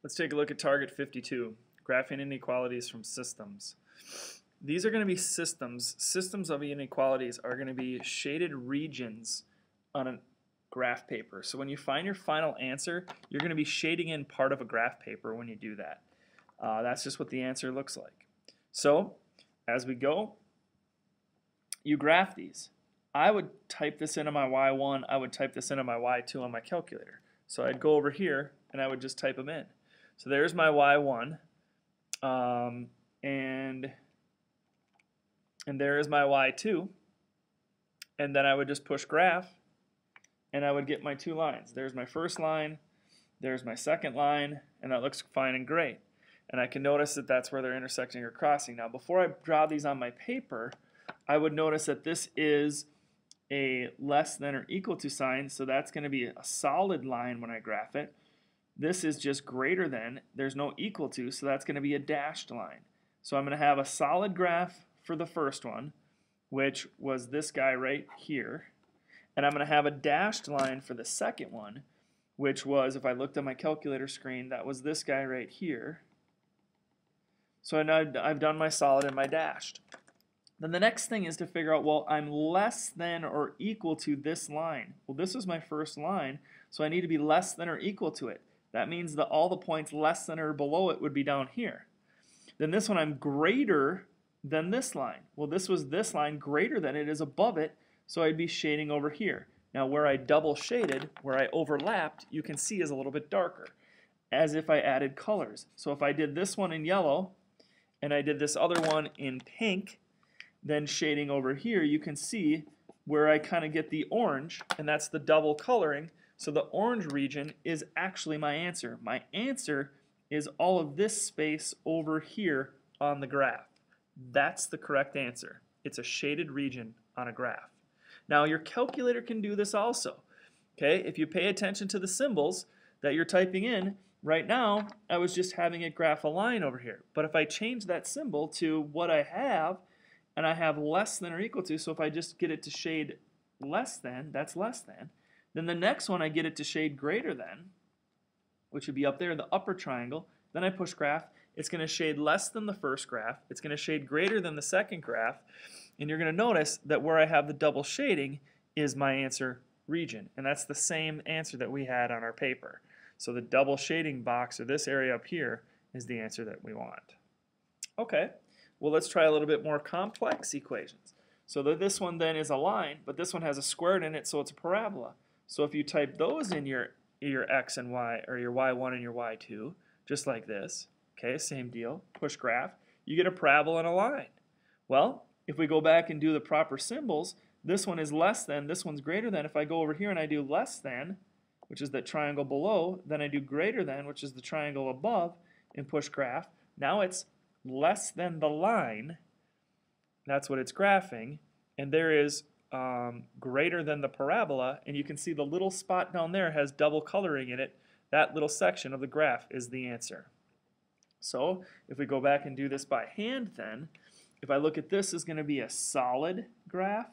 Let's take a look at target 52, graphing inequalities from systems. These are going to be systems. Systems of inequalities are going to be shaded regions on a graph paper. So when you find your final answer, you're going to be shading in part of a graph paper when you do that. That's just what the answer looks like. So as we go, you graph these. I would type this into my y1, I would type this into my y2 on my calculator. So I'd go over here and I would just type them in. So there's my y1, and there is my y2, and then I would just push graph, and I would get my two lines. There's my first line, there's my second line, and that looks fine and great. And I can notice that that's where they're intersecting or crossing. Now before I draw these on my paper, I would notice that this is a less than or equal to sign, so that's going to be a solid line when I graph it. This is just greater than, there's no equal to, so that's going to be a dashed line. So I'm going to have a solid graph for the first one, which was this guy right here, and I'm going to have a dashed line for the second one, which was, if I looked at my calculator screen, that was this guy right here. So now I've done my solid and my dashed. Then the next thing is to figure out, well, I'm less than or equal to this line. Well, this is my first line, so I need to be less than or equal to it. That means that all the points less than or below it would be down here. Then this one, I'm greater than this line. Well, this was this line greater than it is above it, so I'd be shading over here. Now where I double shaded, where I overlapped, you can see is a little bit darker, as if I added colors. So if I did this one in yellow, and I did this other one in pink, then shading over here, you can see where I kind of get the orange, and that's the double coloring. So the orange region is actually my answer. My answer is all of this space over here on the graph. That's the correct answer. It's a shaded region on a graph. Now your calculator can do this also. Okay, if you pay attention to the symbols that you're typing in, right now I was just having it graph a line over here. But if I change that symbol to what I have, and I have less than or equal to, so if I just get it to shade less than, that's less than. Then the next one I get it to shade greater than, which would be up there in the upper triangle. Then I push graph. It's going to shade less than the first graph. It's going to shade greater than the second graph. And you're going to notice that where I have the double shading is my answer region. And that's the same answer that we had on our paper. So the double shading box, or this area up here, is the answer that we want. Okay. Well, let's try a little bit more complex equations. So this one then is a line, but this one has a squared in it, so it's a parabola. So if you type those in your x and y, or your y1 and your y2, just like this, okay, same deal, push graph, you get a parabola and a line. Well, if we go back and do the proper symbols, this one is less than, this one's greater than. If I go over here and I do less than, which is the triangle below, then I do greater than, which is the triangle above, and push graph. Now it's less than the line, that's what it's graphing, and there is greater than the parabola, and you can see the little spot down there has double coloring in it. That little section of the graph is the answer. So if we go back and do this by hand, then if I look at this, is going to be a solid graph,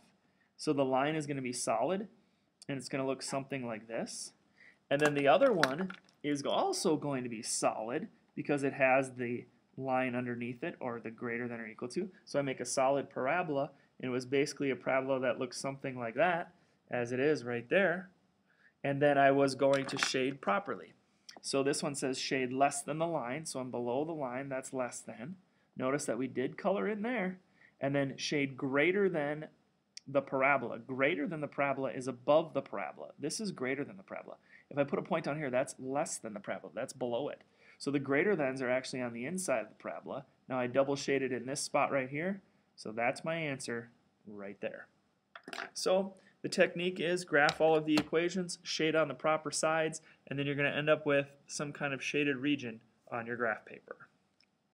so the line is going to be solid, and it's going to look something like this. And then the other one is also going to be solid because it has the line underneath it, or the greater than or equal to. So I make a solid parabola, and it was basically a parabola that looks something like that, as it is right there. And then I was going to shade properly. So this one says shade less than the line, so I'm below the line, that's less than. Notice that we did color in there. And then shade greater than the parabola. Greater than the parabola is above the parabola. This is greater than the parabola. If I put a point down here, that's less than the parabola, that's below it. So the greater thans are actually on the inside of the parabola. Now I double shaded in this spot right here, so that's my answer right there. So the technique is graph all of the equations, shade on the proper sides, and then you're going to end up with some kind of shaded region on your graph paper.